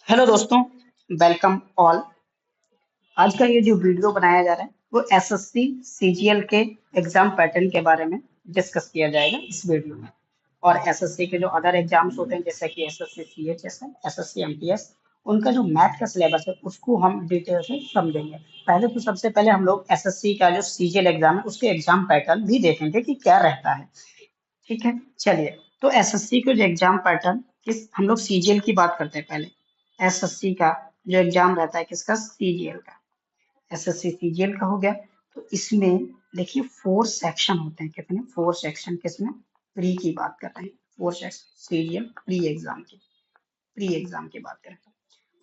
Hello दोस्तों, welcome all. आज का ये जो वीडियो बनाया जा रहा है वो एसएससी सीजीएल के एग्जाम पैटर्न के बारे में डिस्कस किया जाएगा इस वीडियो में। और एसएससी के जो अदर एग्जाम्स होते हैं जैसे कि एसएससी सीएचएस है, एसएससी एमटीएस, उनका जो मैथ का सिलेबस है उसको हम डिटेल से समझेंगे। पहले तो सबसे पहले हम लोग एसएससी का जो सीजीएल एग्जाम है उसके एग्जाम पैटर्न भी देखेंगे कि क्या रहता है। ठीक है, चलिए। तो एसएससी के जो एग्जाम पैटर्न, किस हम लोग सीजीएल की बात करते हैं पहले। एसएससी का जो एग्जाम रहता है किसका, सीजीएल का। एसएससी सीजीएल का हो गया। तो इसमें देखिए 4 सेक्शन होते हैं। कितने? 4 सेक्शन। किसमें? प्री की बात कर रहे हैं। 4 सेक्शन सीजीएल प्री एग्जाम की बात करें तो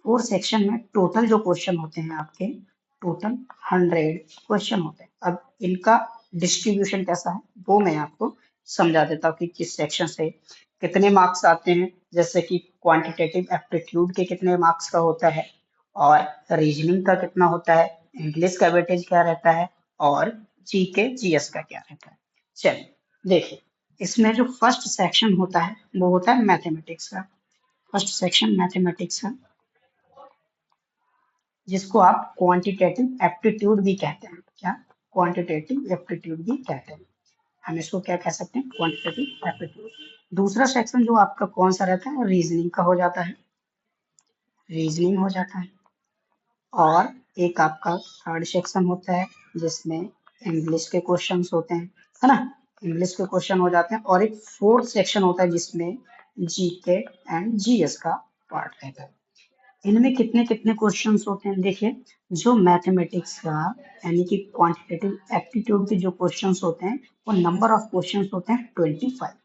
4 सेक्शन में टोटल जो क्वेश्चन होते हैं आपके, टोटल 100 क्वेश्चन होते हैं। अब इनका डिस्ट्रीब्यूशन कैसा है वो मैं आपको समझा देता हूँ कि किस सेक्शन से कितने मार्क्स आते हैं। जैसे कि क्वांटिटेटिव एप्टीट्यूड के कितने मार्क्स का होता है, और रीजनिंग का कितना होता है, इंग्लिश का वेटेज क्या रहता है, और जीके जीएस का क्या रहता है। चलिए देखिए, इसमें जो फर्स्ट सेक्शन होता है वो होता है मैथमेटिक्स का। फर्स्ट सेक्शन मैथमेटिक्स का, जिसको आप क्वांटिटेटिव एप्टीट्यूड भी कहते हैं। क्या? क्वांटिटेटिव एप्टीट्यूड भी कहते हैं। हम इसको क्या कह सकते हैं? Quantitative aptitude. दूसरा सेक्शन जो आपका कौन सा रहता है, रीजनिंग का हो जाता है। रीजनिंग हो जाता है। और एक आपका थर्ड सेक्शन होता है जिसमें इंग्लिश के क्वेश्चंस होते हैं, है ना। इंग्लिश के क्वेश्चन हो जाते हैं। और एक फोर्थ सेक्शन होता है जिसमें जीके एंड जीएस का पार्ट रहता है। इनमें कितने कितने क्वेश्चंस होते हैं देखिए। जो मैथमेटिक्स का यानी कि क्वांटिटेटिव एप्टीट्यूड के जो क्वेश्चंस होते हैं वो नंबर ऑफ क्वेश्चंस होते हैं 25।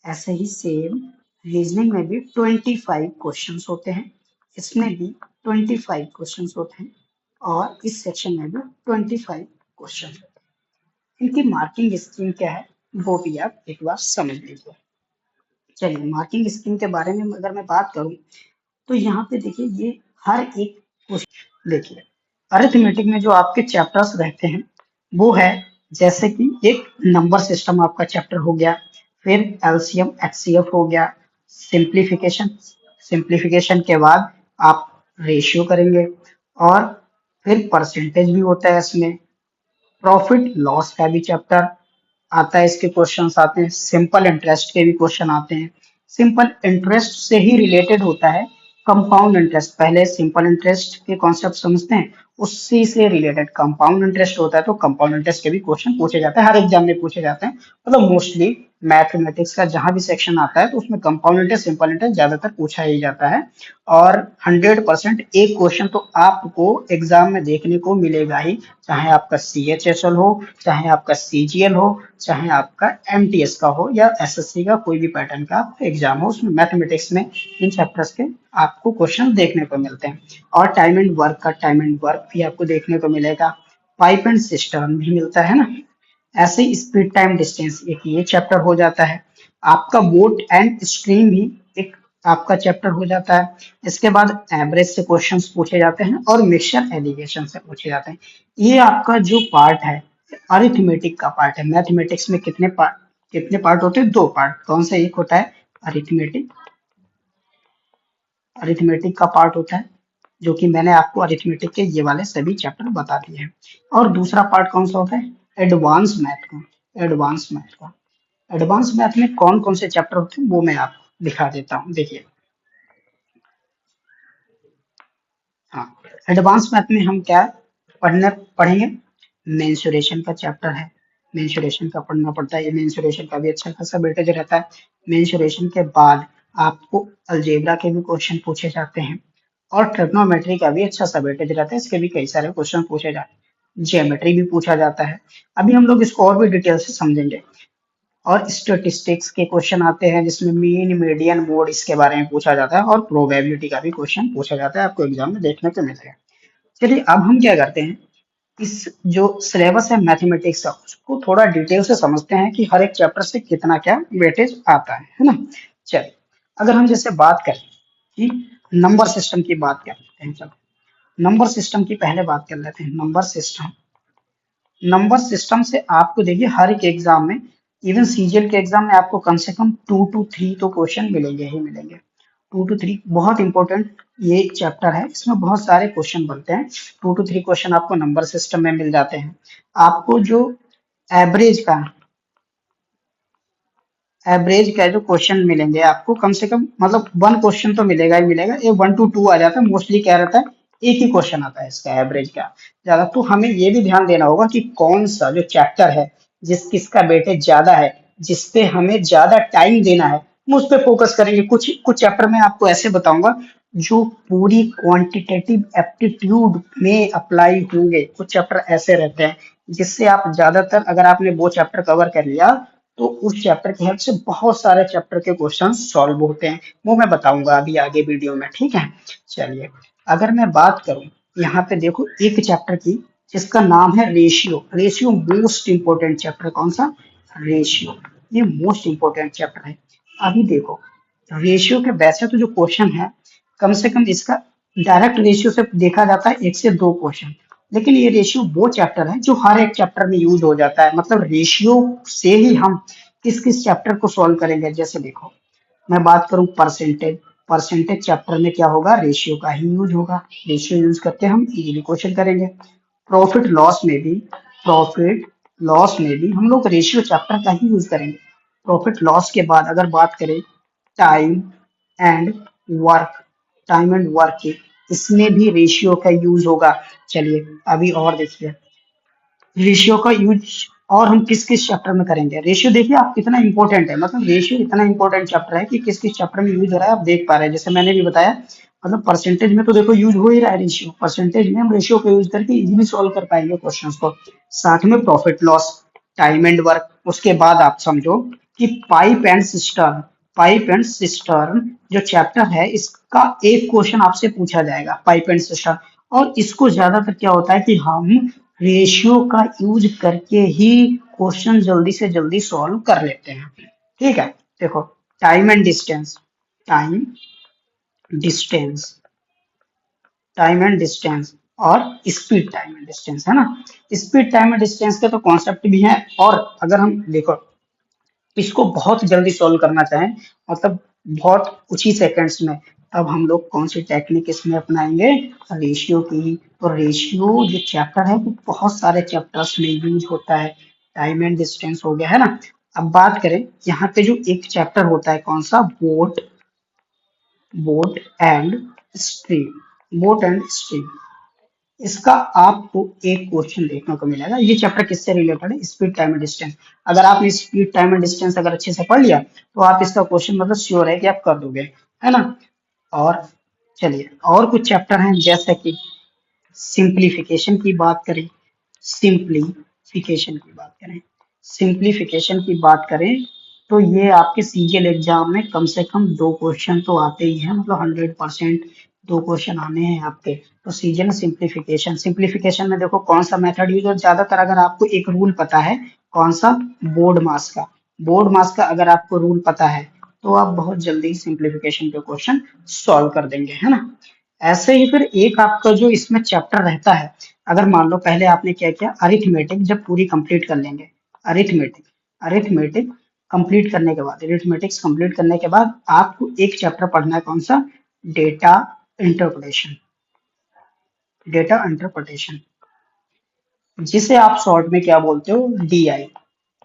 ऐसे ही सेम रीजनिंग में भी 25 क्वेश्चंस होते हैं। इसमें भी 25 क्वेश्चंस होते हैं। और इस सेक्शन में भी 25 क्वेश्चन होते हैं। इनकी मार्किंग स्कीम क्या है वो भी आप एक बार समझ लीजिए। चलिए, मार्किंग स्कीम के बारे में अगर मैं बात करूं तो यहाँ पे देखिए, ये हर एक क्वेश्चन देखिए। अरिथमेटिक में जो आपके चैप्टर्स रहते हैं वो है, जैसे कि एक नंबर सिस्टम आपका चैप्टर हो गया, फिर एलसीएम एचसीएफ हो गया, सिंप्लीफिकेशन। सिंप्लीफिकेशन के बाद आप रेशियो करेंगे, और फिर परसेंटेज भी होता है इसमें। प्रॉफिट लॉस का भी चैप्टर आता है, इसके क्वेश्चंस आते हैं। सिंपल इंटरेस्ट के भी क्वेश्चन आते हैं। सिंपल इंटरेस्ट से ही रिलेटेड होता है कंपाउंड इंटरेस्ट। पहले सिंपल इंटरेस्ट के कॉन्सेप्ट समझते हैं, उसी से रिलेटेड कंपाउंड इंटरेस्ट होता है। तो कंपाउंड इंटरेस्ट के भी क्वेश्चन पूछे जाते हैं, हर एग्जाम में पूछे जाते हैं। मतलब मोस्टली मैथमेटिक्स का जहां भी सेक्शन आता है तो उसमें कंपाउंड इंटरेस्ट, सिंपल इंटरेस्ट ज्यादातर पूछा ही जाता है। और 100% एक क्वेश्चन तो आपको एग्जाम में देखने को मिलेगा ही, चाहे आपका सीएचएसएल हो, चाहे आपका सीजीएल हो, चाहे आपका एमटीएस का हो, या एसएससी का कोई भी पैटर्न का एग्जाम हो, उसमें मैथमेटिक्स में इन चैप्टर्स के आपको क्वेश्चन देखने को मिलते हैं। और टाइम एंड वर्क भी आपको देखने को मिलेगा। पाइप एंड सिस्टम भी मिलता है ना। ऐसे ही स्पीड टाइम डिस्टेंस एक ये चैप्टर हो जाता है। आपका बोट एंड स्ट्रीम भी एक आपका चैप्टर हो जाता है। इसके बाद एवरेज से क्वेश्चंस पूछे जाते हैं और मिक्सचर एलिगेशन से पूछे जाते हैं। ये आपका जो पार्ट है अरिथमेटिक का पार्ट है। मैथमेटिक्स में कितने पार्ट होते हैं? 2 पार्ट। कौन सा? एक होता है अरिथमेटिक। अरिथमेटिक का पार्ट होता है जो कि मैंने आपको अरिथमेटिक के ये वाले सभी चैप्टर बता दिए हैं। और दूसरा पार्ट कौन सा होता है? एडवांस मैथ का। एडवांस मैथ का। एडवांस मैथ में कौन कौन से चैप्टर होते हैं वो मैं आपको दिखा देता हूँ। देखिए, हाँ, एडवांस मैथ में हम क्या पढ़ेंगे? मेंसुरेशन का चैप्टर है। मेंसुरेशन का पढ़ना पड़ता है। ये मेंसुरेशन का भी अच्छा खासा वेटेज रहता है। मेंसुरेशन के बाद आपको अलजेब्रा के भी क्वेश्चन पूछे जाते हैं। और ट्रिग्नोमेट्री का भी अच्छा सा वेटेज रहता है। इसके भी कई सारे क्वेश्चन पूछे जाते हैं। जियोमेट्री भी पूछा जाता है। अभी हम लोग इसको और भी डिटेल से समझेंगे। और स्टेटिस्टिक्स के क्वेश्चन आते हैं जिसमें मीन, मीडियन, मोड इसके बारे में पूछा जाता है। और प्रोबेबिलिटी का भी क्वेश्चन पूछा जाता है, आपको एग्जाम में देखने को मिलेगा। चलिए, अब हम क्या करते हैं, इस जो सिलेबस है मैथमेटिक्स का उसको थोड़ा डिटेल से समझते हैं कि हर एक चैप्टर से कितना क्या वेटेज आता है ना। चलिए, अगर हम जैसे बात करें कि नंबर सिस्टम की बात कर लेते हैं। चलो, नंबर सिस्टम की पहले बात कर लेते हैं। नंबर सिस्टम से आपको देखिए हर एक एग्जाम में, इवन सीजीएल के एग्जाम में आपको कम से कम 2 to 3 तो क्वेश्चन मिलेंगे ही मिलेंगे। 2 to 3 बहुत इंपॉर्टेंट ये चैप्टर है, इसमें बहुत सारे क्वेश्चन बनते हैं। 2 to 3 क्वेश्चन आपको नंबर सिस्टम में मिल जाते हैं। आपको जो एवरेज का जो क्वेश्चन मिलेंगे आपको, कम से कम मतलब 1 क्वेश्चन तो मिलेगा ही मिलेगा, ये 1 to 2 आ जाता है मोस्टली। क्या रहता है, एक ही क्वेश्चन आता है इसका एवरेज का ज्यादा। तो हमें ये भी ध्यान देना होगा कि कौन सा जो चैप्टर है जिस किसका वेटेज ज्यादा है, जिसपे हमें ज्यादा टाइम देना है, हम उस पर फोकस करेंगे। कुछ कुछ चैप्टर में आपको ऐसे बताऊंगा जो पूरी क्वांटिटेटिव एप्टीट्यूड में अप्लाई होंगे। कुछ चैप्टर ऐसे रहते हैं जिससे आप ज्यादातर, अगर आपने वो चैप्टर कवर कर लिया तो उस चैप्टर की हेल्प से बहुत सारे चैप्टर के क्वेश्चन सॉल्व होते हैं। वो मैं बताऊंगा अभी आगे वीडियो में, ठीक है। चलिए, अगर मैं बात करूं यहाँ पे देखो एक चैप्टर की जिसका नाम है ratio. Ratio most important chapter. कौन सा? रेशियो। ये मोस्ट इंपोर्टेंट चैप्टर है। अभी देखो, रेशियो के वैसे तो जो क्वेश्चन है, कम से कम इसका डायरेक्ट रेशियो से देखा जाता है 1 से 2 क्वेश्चन। लेकिन ये रेशियो वो चैप्टर है जो हर एक चैप्टर में यूज हो जाता है। मतलब रेशियो से ही हम किस किस चैप्टर को सॉल्व करेंगे। जैसे देखो, मैं बात करूं परसेंटेज, परसेंटेज चैप्टर में क्या होगा, रेशियो का ही यूज होगा। रेशियो यूज करके हम इजीली क्वेश्चन करेंगे। प्रॉफिट लॉस में भी प्रॉफिट लॉस में भी हम लोग रेशियो चैप्टर का ही यूज करेंगे। प्रॉफिट लॉस के बाद अगर बात करें time and work, time and work की, इसमें भी रेशियो का यूज होगा। चलिए अभी और देखिए रेशियो का यूज और हम किस किस चैप्टर में करेंगे। रेशियो देखिए आप कितना इंपॉर्टेंट है, मतलब रेशियो इतना इंपॉर्टेंट चैप्टर है कि किस किस चैप्टर में यूज हो रहा है आप देख पा रहे हैं। जैसे मैंने भी बताया, मतलब परसेंटेज में तो देखो यूज हो ही रहा है रेशियो। परसेंटेज में हम रेशियो का यूज करके इजीली सॉल्व कर पाएंगे क्वेश्चंस को। साथ में profit loss, time and work. उसके बाद आप समझो कि pipe and cistern, pipe and cistern जो चैप्टर है इसका एक क्वेश्चन आपसे पूछा जाएगा, पाइप एंड सिस्टर्न। और इसको ज्यादातर क्या होता है कि हम रेशियो का यूज करके ही क्वेश्चन जल्दी से जल्दी सॉल्व कर लेते हैं, ठीक है। देखो, time and distance, time distance, time and distance और स्पीड टाइम एंड डिस्टेंस, है ना। स्पीड टाइम एंड डिस्टेंस के तो कॉन्सेप्ट भी हैं। और अगर हम देखो इसको बहुत जल्दी सॉल्व करना चाहें, मतलब बहुत कुछ ही सेकंड्स में, तब हम लोग कौन सी टेक्निक इसमें अपनाएंगे, रेशियो की। तो रेशियो जो चैप्टर है वो बहुत सारे चैप्टर्स में यूज होता है। टाइम एंड डिस्टेंस हो गया, है ना। अब बात करें यहाँ पे जो एक चैप्टर होता है, कौन सा, boat, boat and stream, boat and stream. इसका आपको एक क्वेश्चन देखने को मिलेगा। ये चैप्टर किससे रिलेटेड है, स्पीड टाइम एंड डिस्टेंस। अगर आपने स्पीड टाइम एंड डिस्टेंस अगर अच्छे से पढ़ लिया तो आप इसका क्वेश्चन मतलब श्योर है कि आप कर दोगे, है ना। और चलिए और कुछ चैप्टर हैं, जैसे कि सिंप्लीफिकेशन की बात करें, सिंप्लीफिकेशन की बात करें, सिंप्लीफिकेशन की बात करें तो ये आपके सीजीएल एग्जाम में कम से कम 2 क्वेश्चन तो आते ही हैं, मतलब 100% 2 क्वेश्चन आने हैं आपके। तो सीजीएल सिंप्लीफिकेशन, सिंप्लीफिकेशन में देखो कौन सा मेथड यूज, और ज्यादातर अगर आपको एक रूल पता है, कौन सा, बोर्ड मास का, बोर्ड मास का अगर आपको रूल पता है तो आप बहुत जल्दी सिंप्लीफिकेशन के क्वेश्चन सॉल्व कर देंगे, है ना। ऐसे ही फिर एक आपका जो इसमें चैप्टर रहता है, अगर मान लो पहले आपने क्या किया, अरिथमेटिक जब पूरी कंप्लीट कर लेंगे, अरिथमेटिक, अरिथमेटिक कंप्लीट करने के बाद, अरिथमेटिक्स कंप्लीट करने के बाद आपको एक चैप्टर पढ़ना है, कौन सा, डेटा इंटरप्रिटेशन, डेटा इंटरप्रिटेशन, जिसे आप शॉर्ट में क्या बोलते हो, डीआई।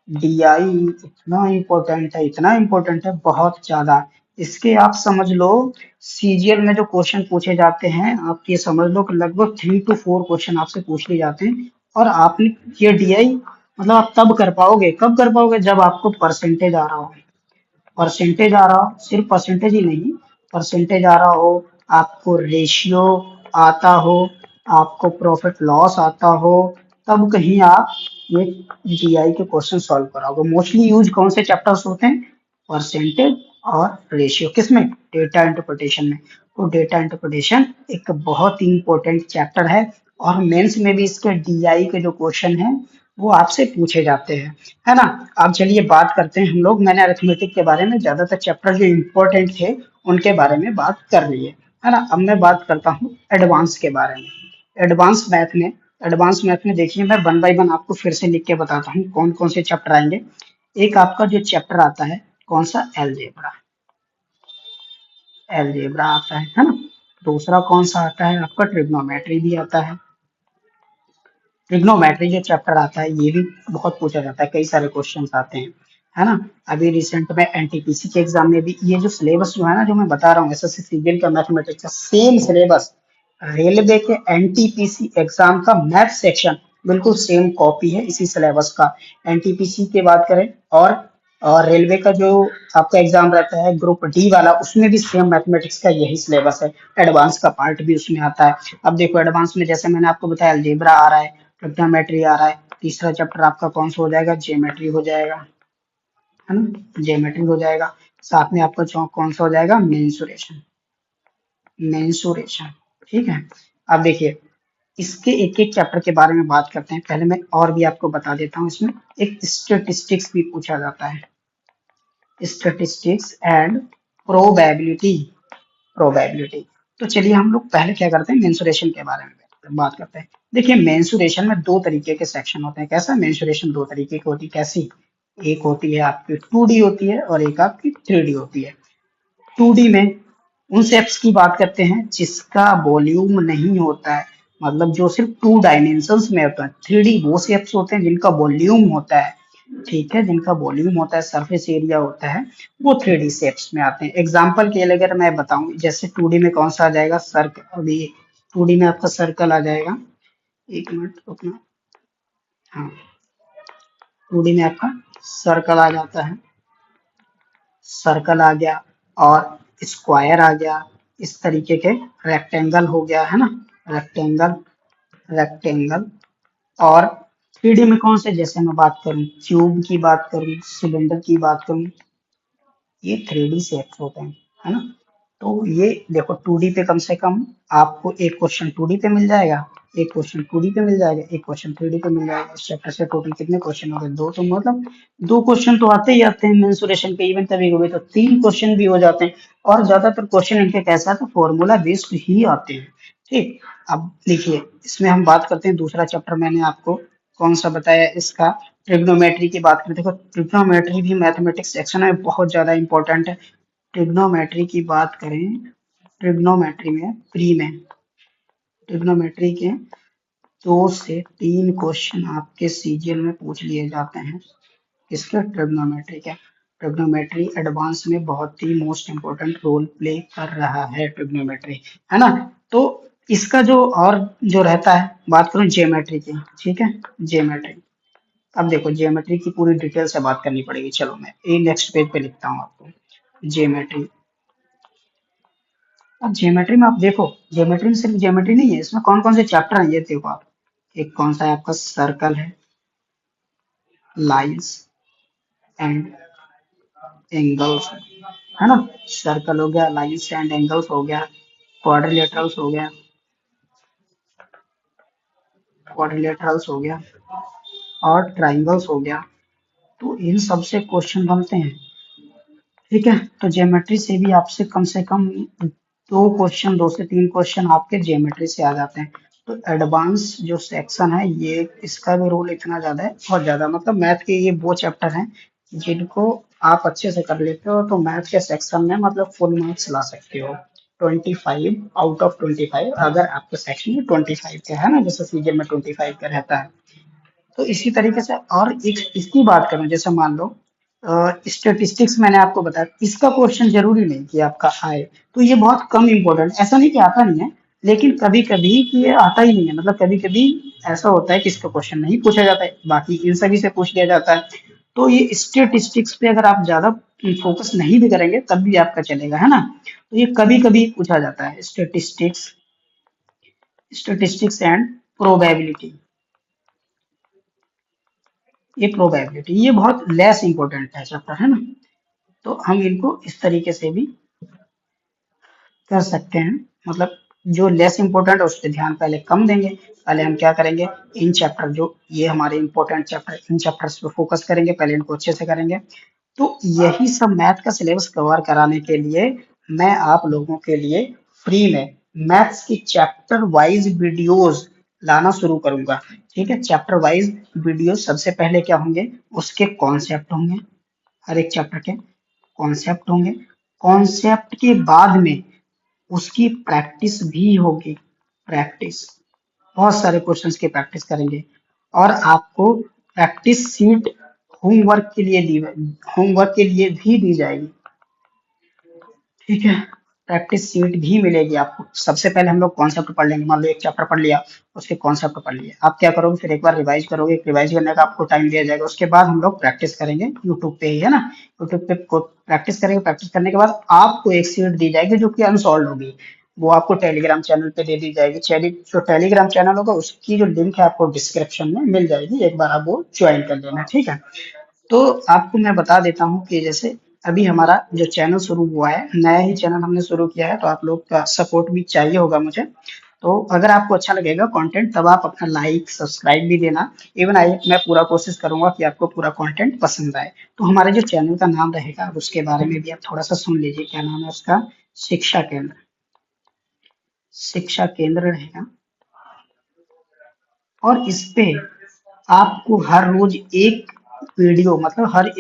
डीआई इतना इम्पोर्टेंट है, इतना इम्पोर्टेंट है, बहुत ज्यादा। इसके आप समझ लो सीजीएल में जो क्वेश्चन पूछे जाते हैं, आप ये समझ लो कि लगभग 3 to 4 क्वेश्चन आपसे पूछ लिए जाते हैं। और आपने ये डीआई मतलब आप तब कर पाओगे, कब कर पाओगे, जब आपको परसेंटेज आ रहा हो। परसेंटेज आ रहा हो, सिर्फ परसेंटेज ही नहीं, परसेंटेज आ रहा हो, आपको रेशियो आता हो, आपको प्रॉफिट लॉस आता हो, तब कहीं आप ये जीआई के क्वेश्चन सॉल्व कराओगे। मोस्टली यूज कौन से चैप्टर्स होते हैं, परसेंटेज और रेशियो, किसमें, डेटा इंटरप्रिटेशन में। तो डेटा इंटरप्रिटेशन एक बहुत ही इंपॉर्टेंट चैप्टर है, और मेंस में भी इसके डीआई के जो क्वेश्चन हैं वो आपसे पूछे जाते हैं, है ना। अब चलिए बात करते हैं हम लोग, मैंने अरिथमेटिक के बारे में ज्यादातर चैप्टर जो इम्पोर्टेंट थे उनके बारे में बात कर ली है ना। अब मैं बात करता हूँ एडवांस के बारे में। एडवांस मैथ में, एडवांस मैथ में देखिए मैं वन बाय वन आपको फिर से लिख के बताता हूँ कौन कौन से चैप्टर आएंगे। एक आपका जो चैप्टर आता है, कौन सा, एलजेब्रा, अलजेब्रा आता है ना। दूसरा कौन सा आता है आपका, ट्रिग्नोमेट्री भी आता है। ट्रिग्नोमेट्री जो चैप्टर आता है ये भी बहुत पूछा जाता है, कई सारे क्वेश्चंस आते हैं, है ना। अभी रिसेंट में एनटीपीसी के एग्जाम में भी ये जो सिलेबस जो है ना, जो मैं बता रहा हूँ एसएससी सीजीएल का मैथमेटिक्स का सेम सिलेबस रेलवे के एनटीपीसी एग्जाम का मैथ सेक्शन बिल्कुल सेम कॉपी है इसी सिलेबस का। एनटीपीसी की बात करें और रेलवे का जो आपका एग्जाम रहता है ग्रुप डी वाला, उसमें भी सेम मैथमेटिक्स का यही सिलेबस है। एडवांस का पार्ट भी उसमें आता है। अब देखो एडवांस में जैसे मैंने आपको बताया अलजेब्रा आ रहा है, ट्रिग्नोमेट्री आ रहा है, तीसरा चैप्टर आपका कौन सा हो जाएगा, ज्योमेट्री हो जाएगा, है ना, ज्योमेट्री हो जाएगा। साथ में आपका कौन सा हो जाएगा, मेंसुरेशन, मेंसुरेशन, ठीक है। अब देखिए इसके एक एक चैप्टर के बारे में बात करते हैं। पहले मैं और भी आपको बता देता हूँ, इसमें एक स्टेटिस्टिक्स भी पूछा जाता है, स्टेटिस्टिक्स एंड प्रोबेबिलिटी, प्रोबेबिलिटी। तो चलिए हम लोग पहले क्या करते हैं, मेंसुरेशन के बारे में बात करते हैं। देखिए मेंसुरेशन में दो तरीके के सेक्शन होते हैं। कैसा, मेंसुरेशन दो तरीके की होती है, कैसी, एक होती है आपकी 2D होती है और एक आपकी 3D होती है। 2D में उन शेप्स की बात करते हैं जिसका वॉल्यूम नहीं होता है, मतलब जो सिर्फ 2 डायमेंशंस में होता है। 3D वो शेप्स होते हैं जिनका वॉल्यूम होता है, ठीक है, जिनका वॉल्यूम होता है, सरफेस एरिया होता है, वो 3D शेप्स में आते हैं। एग्जांपल के लिए अगर मैं बताऊं, जैसे 2D में कौन सा आ जाएगा, सर्कल। अभी 2D में आपका सर्कल आ जाएगा, एक मिनट रुकना, हाँ 2D में आपका सर्कल आ जाता है, सर्कल आ गया और स्क्वायर आ गया, इस तरीके के रेक्टेंगल हो गया, है ना, रेक्टेंगल, रेक्टेंगल। और 3D में कौन से, जैसे मैं बात करूं क्यूब की बात करूं, सिलेंडर की बात करूं, ये 3D शेप्स होते हैं, है ना। तो ये देखो 2D पे कम से कम आपको एक क्वेश्चन 2D पे मिल जाएगा, एक क्वेश्चन 2D पे मिल जाएगा, एक क्वेश्चन 3D पे मिल जाएगा। इस चैप्टर से टोटल कितने क्वेश्चन हो गए, दो। तो मतलब दो क्वेश्चन तो आते ही आते हैं मेंसुरेशन के, इवन कभी कभी तो 3 क्वेश्चन भी हो जाते हैं। और ज्यादातर क्वेश्चन इनके कैसा है, तो फॉर्मूला बेस्ड ही आते हैं, ठीक। अब देखिए इसमें हम बात करते हैं दूसरा चैप्टर, मैंने आपको कौन सा बताया इसका, ट्रिग्नोमेट्री की बात करें। देखो ट्रिग्नोमेट्री भी मैथमेटिक्स सेक्शन में बहुत ज्यादा इंपॉर्टेंट है। ट्रिग्नोमेट्री की बात करें, ट्रिग्नोमेट्री में प्री में ट्रिग्नोमेट्री के 2 से 3 क्वेश्चन आपके सीजीएल में पूछ लिए जाते हैं। इसके ट्रिग्नोमेट्री के, ट्रिग्नोमेट्री एडवांस में बहुत ही मोस्ट इंपोर्टेंट रोल प्ले कर रहा है ट्रिग्नोमेट्री, है ना। तो इसका जो और जो रहता है, बात करूं ज्योमेट्री की, ठीक है, ज्योमेट्री। अब देखो ज्योमेट्री की पूरी डिटेल से बात करनी पड़ेगी, चलो मैं ये नेक्स्ट पेज पे लिखता हूँ आपको ज्योमेट्री। अब ज्योमेट्री में आप देखो, ज्योमेट्री में सिर्फ ज्योमेट्री नहीं है, इसमें कौन कौन से चैप्टर हैं ये देखो आप। एक कौन सा है आपका, सर्कल है, लाइंस एंड एंगल्स, है ना, सर्कल हो गया, लाइंस एंड एंगल्स हो गया, क्वाड्रिलेटरल्स हो गया, क्वाड्रिलेटरल्स हो गया और ट्राइंगल्स हो गया। तो इन सब से क्वेश्चन बनते हैं, ठीक है। तो ज्योमेट्री से भी आपसे कम से कम 2 क्वेश्चन, 2 से 3 क्वेश्चन आपके ज्योमेट्री से आ जाते हैं। तो एडवांस जो सेक्शन है ये, इसका भी रोल इतना ज्यादा है, बहुत ज्यादा, मतलब मैथ के ये वो चैप्टर हैं जिनको आप अच्छे से कर लेते हो तो मैथ के सेक्शन में मतलब फुल मार्क्स ला सकते हो। 25 आउट ऑफ 25, अगर आपके सेक्शन में 25 का है ना, जैसे सीजन में 25 का रहता है। तो इसी तरीके से और एक इसकी बात करूं, जैसे मान लो स्टेटिस्टिक्स मैंने आपको बताया, इसका क्वेश्चन जरूरी नहीं कि आपका आए, तो ये बहुत कम इम्पोर्टेंट, ऐसा नहीं कि आता नहीं है, लेकिन कभी कभी कि ये आता ही नहीं है, मतलब कभी कभी ऐसा होता है कि इसका क्वेश्चन नहीं पूछा जाता है, बाकी इन सभी से पूछ लिया जाता है। तो ये स्टेटिस्टिक्स पे अगर आप ज्यादा फोकस नहीं भी करेंगे तब भी आपका चलेगा, है ना। तो ये कभी कभी पूछा जाता है, स्टेटिस्टिक्स, स्टेटिस्टिक्स एंड प्रोबेबिलिटी, ये प्रोबेबिलिटी, ये बहुत लेस इंपॉर्टेंट है चैप्टर, है ना। तो हम इनको इस तरीके से भी कर सकते हैं, मतलब जो लेस इंपॉर्टेंट है उस पर ध्यान पहले कम देंगे। पहले हम क्या करेंगे, इन चैप्टर जो ये हमारे इंपॉर्टेंट चैप्टर, इन चैप्टर्स पे फोकस करेंगे, पहले इनको अच्छे से करेंगे। तो यही सब मैथ का सिलेबस कवर कराने के लिए मैं आप लोगों के लिए फ्री में मैथ्स की चैप्टर वाइज वीडियोस लाना शुरू करूंगा, ठीक है। चैप्टर वाइज वीडियो सबसे पहले क्या होंगे, उसके कॉन्सेप्ट होंगे, हर एक चैप्टर के कॉन्सेप्ट होंगे, कॉन्सेप्ट के बाद में उसकी प्रैक्टिस भी होगी। प्रैक्टिस, बहुत सारे क्वेश्चंस की प्रैक्टिस करेंगे और आपको प्रैक्टिस सीट होमवर्क के लिए भी दी जाएगी। ठीक है, प्रैक्टिस सीट भी मिलेगी आपको। सबसे पहले हम लोग कॉन्सेप्ट पढ़ लेंगे, मान लो एक चैप्टर पढ़ लिया, उसके कॉन्सेप्ट पढ़ लिए, आप क्या करोगे फिर एक बार रिवाइज करोगे, रिवाइज करने का आपको टाइम दिया जाएगा। उसके बाद हम लोग प्रैक्टिस करेंगे यूट्यूब पे ही, है ना। यूट्यूब पे प्रैक्टिस करेंगे, प्रैक्टिस करने के बाद आपको एक सीट दी जाएगी जो कि अनसॉल्व होगी। वो आपको टेलीग्राम चैनल पे दे दी जाएगी। जो टेलीग्राम चैनल होगा उसकी जो लिंक है आपको डिस्क्रिप्शन में मिल जाएगी, एक बार आप वो ज्वाइन कर लेना, ठीक है। तो आपको मैं बता देता हूँ कि जैसे अभी हमारा जो चैनल शुरू हुआ है, नया ही चैनल हमने शुरू किया है, तो आप लोग का सपोर्ट भी चाहिए होगा मुझे। तो अगर आपको अच्छा लगेगा कंटेंट तब आप अपना लाइक सब्सक्राइब भी देना। इवन आई मैं पूरा कोशिश करूंगा कि आपको पूरा कंटेंट पसंद आए। तो हमारे जो चैनल का नाम रहेगा उसके बारे में भी आप थोड़ा सा सुन लीजिए, क्या नाम है उसका, शिक्षा केंद्र। शिक्षा केंद्र रहेगा और इस पे आपको हर रोज एक वीडियो, मतलब हर एक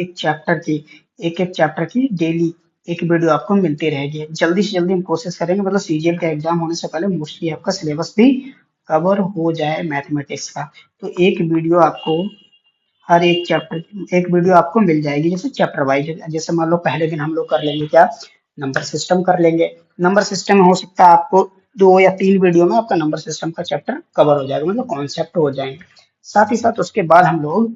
एक चैप्टर की डेली एक वीडियो आपको मिलती रहेगी। जल्दी से जल्दी हम कोशिश करेंगे, मतलब सीजीएल का एग्जाम होने से पहले मोस्टली आपका सिलेबस भी कवर हो जाए मैथमेटिक्स का। तो एक वीडियो आपको हर एक वीडियो आपको मिल जाएगी, जैसे चैप्टर वाइज। जैसे मान लो पहले दिन हम लोग कर लेंगे क्या, नंबर सिस्टम कर लेंगे। नंबर सिस्टम हो सकता है आपको 2 या 3 वीडियो में आपका नंबर सिस्टम का चैप्टर कवर हो जाएगा, मतलब कॉन्सेप्ट हो जाएंगे। साथ ही साथ उसके बाद हम लोग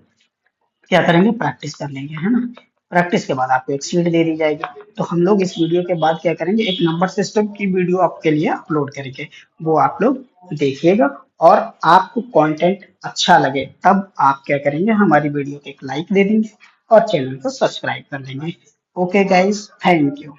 क्या करेंगे, प्रैक्टिस कर लेंगे, है ना। प्रैक्टिस के बाद आपको एक शीट दे दी जाएगी। तो हम लोग इस वीडियो के बाद क्या करेंगे, एक नंबर सिस्टम की वीडियो आपके लिए अपलोड करेंगे, वो आप लोग देखिएगा। और आपको कंटेंट अच्छा लगे तब आप क्या करेंगे, हमारी वीडियो को एक लाइक दे देंगे और चैनल को सब्सक्राइब कर देंगे। Okay guys, thank you.